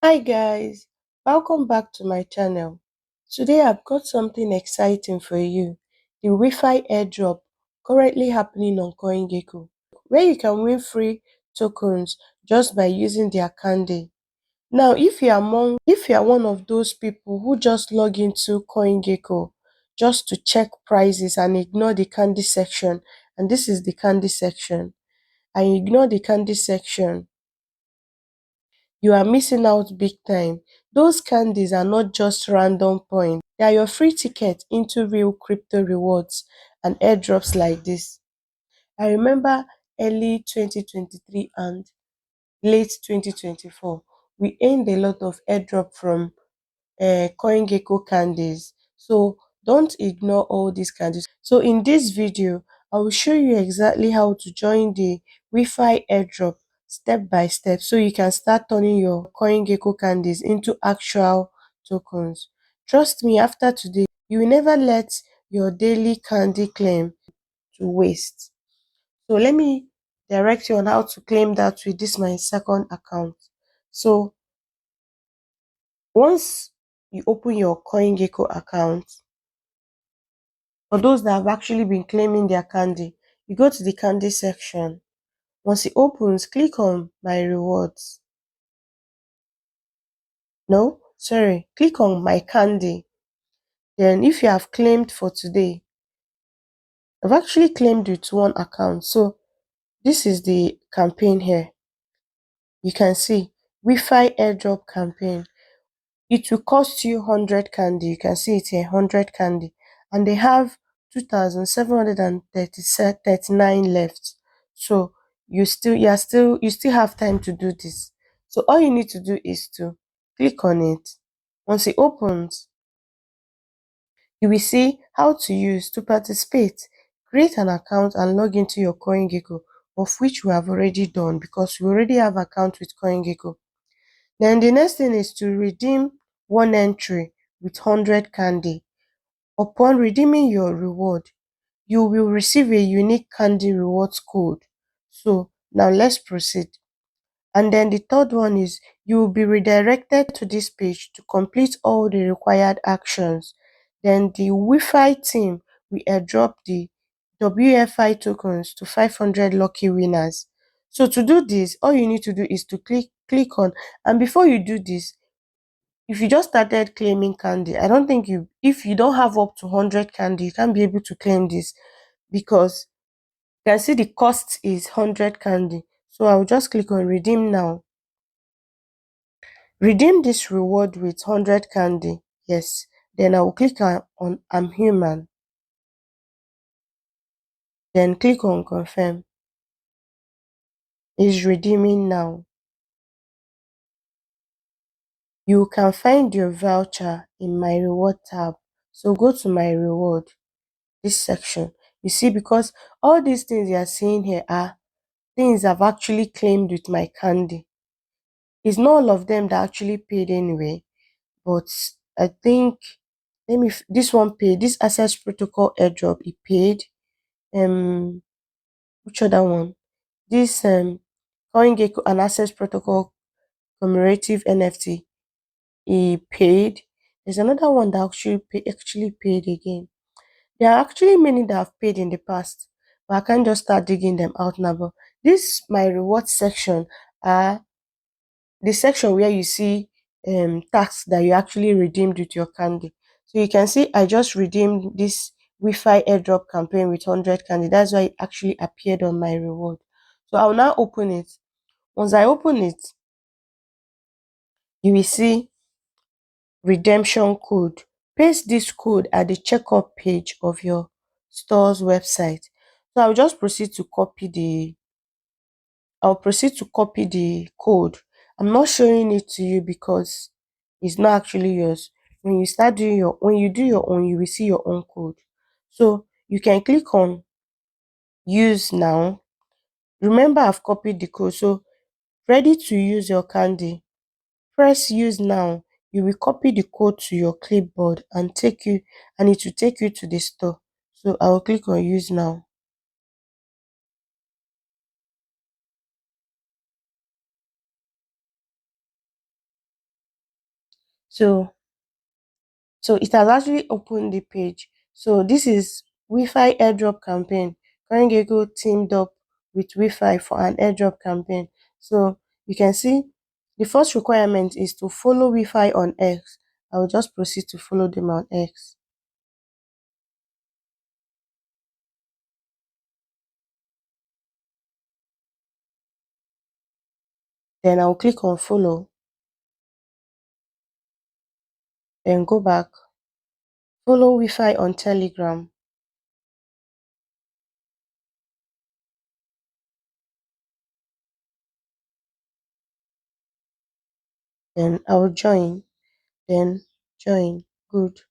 Hi guys, welcome back to my channel. Today I've got something exciting for you. The WeFi Airdrop currently happening on CoinGecko, where you can win free tokens just by using their candy. Now, if you are one of those people who just log into CoinGecko just to check prices and ignore the candy section, and this is the candy section, and ignore the candy section, you are missing out big time. Those candies are not just random points, they are your free ticket into real crypto rewards and airdrops like this. I remember early 2023 and late 2024, we earned a lot of airdrop from CoinGecko Candies. So don't ignore all these candies. So in this video, I will show you exactly how to join the WeFi Airdrop step by step so you can start turning your CoinGecko Candies into actual tokens. Trust me, after today, you will never let your daily candy claim to waste. So let me direct you on how to claim that with this my second account. So once you open your CoinGecko account, for those that have actually been claiming their candy, you go to the candy section. Once it opens, click on my rewards. No, sorry, click on my candy. Then if you have claimed for today, I've actually claimed with one account. So this is the campaign here. You can see WeFi Airdrop campaign. It will cost you 100 candy. You can see it here, 100 candy. And they have 2,739 left. So you still have time to do this. So all you need to do is to click on it. Once it opens, you will see how to use to participate. Create an account and log into your CoinGecko, of which we have already done because we already have account with CoinGecko. Then the next thing is to redeem one entry with 100 candy. Upon redeeming your reward, you will receive a unique candy rewards code. So now let's proceed. And then the third one is you will be redirected to this page to complete all the required actions. Then the Wi-Fi team will airdrop the WFI tokens to 500 lucky winners. So to do this, all you need to do is to click on, and before you do this, if you just started claiming candy, I don't think if you don't have up to 100 candy, you can't be able to claim this because you can see the cost is 100 candy. So I'll just click on redeem now. Redeem this reward with 100 candy. Yes. Then I will click on I'm human. Then click on confirm. It's redeeming now. You can find your voucher in my reward tab. So go to my reward, this section. You see, because all these things you are seeing here are things I've actually claimed with my candy. It's not all of them that actually paid anyway, but I think this one paid. This access protocol airdrop it paid. Which other one? This CoinGecko and access protocol commemorative NFT he paid. There's another one that actually paid again. There are actually many that have paid in the past, but I can't just start digging them out now. But this my reward section are the section where you see tasks that you actually redeemed with your candy. So you can see I just redeemed this WeFi airdrop campaign with 100 candy. That's why it actually appeared on my reward. So I'll now open it. Once I open it, you will see redemption code. Paste this code at the checkout page of your store's website. So I'll proceed to copy the code. I'm not showing it to you because it's not actually yours. When you do your own, you will see your own code. So you can click on use now. Remember I've copied the code. So ready to use your candy. Press use now. You will copy the code to your clipboard and it will take you to the store. So I will click on use now. So so it has actually opened the page. So this is WeFi Airdrop campaign. CoinGecko teamed up with WeFi for an airdrop campaign. So you can see the first requirement is to follow WeFi on X. I will just proceed to follow them on X. Then I'll click on follow, then go back. Follow WeFi on Telegram. Then I'll join. Then join. Good.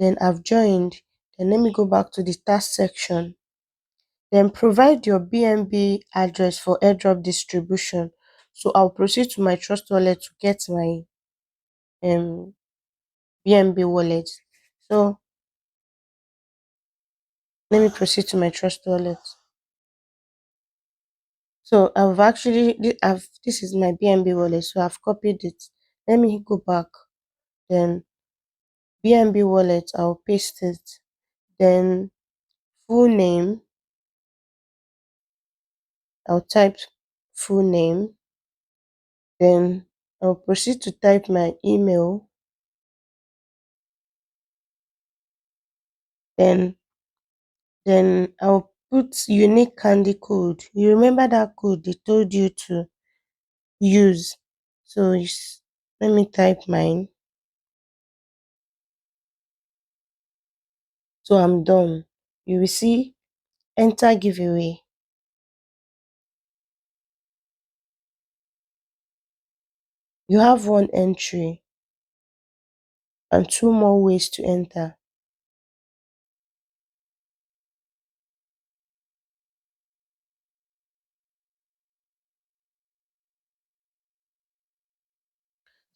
Then I've joined. Then let me go back to the task section. Then provide your BNB address for airdrop distribution. So I'll proceed to my Trust wallet to get my um BNB wallet. So let me proceed to my Trust wallet. So I've actually this is my BNB wallet, so I've copied it. Let me go back. Then BNB wallet, I'll paste it. Then full name, I'll type full name. Then I'll proceed to type my email. Then I'll put unique candy code. You remember that code they told you to use. So let me type mine. So I'm done. You will see enter giveaway. You have one entry and two more ways to enter.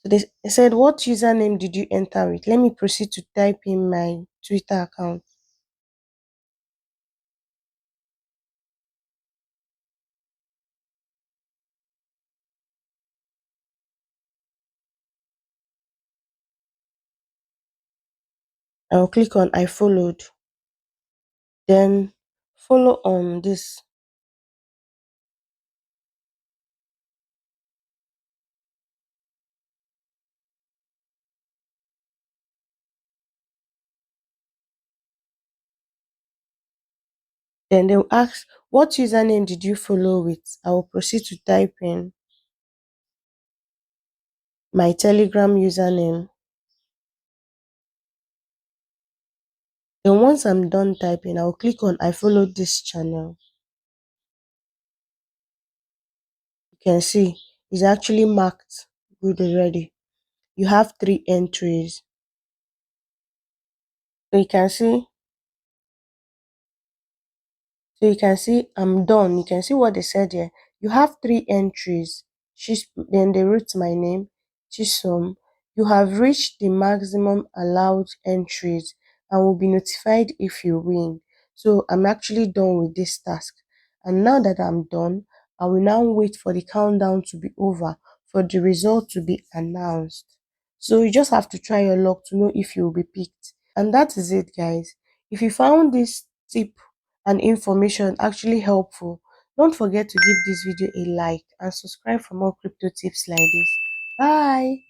So they said, what username did you enter with? Let me proceed to type in my Twitter account. I'll click on I followed. Then follow on this. Then they'll ask, what username did you follow with? I will proceed to type in my Telegram username. Then once I'm done typing, I'll click on I followed this channel. You can see it's actually marked good already. You have 3 entries. So you can see I'm done. You can see what they said here. You have 3 entries. Then they wrote my name, Chisom. You have reached the maximum allowed entries and will be notified if you win. So I'm actually done with this task. And now that I'm done, I will now wait for the countdown to be over for the result to be announced. So you just have to try your luck to know if you will be picked. And that is it, guys. If you found this tip and information actually helpful, don't forget to give this video a like and subscribe for more crypto tips like this. Bye.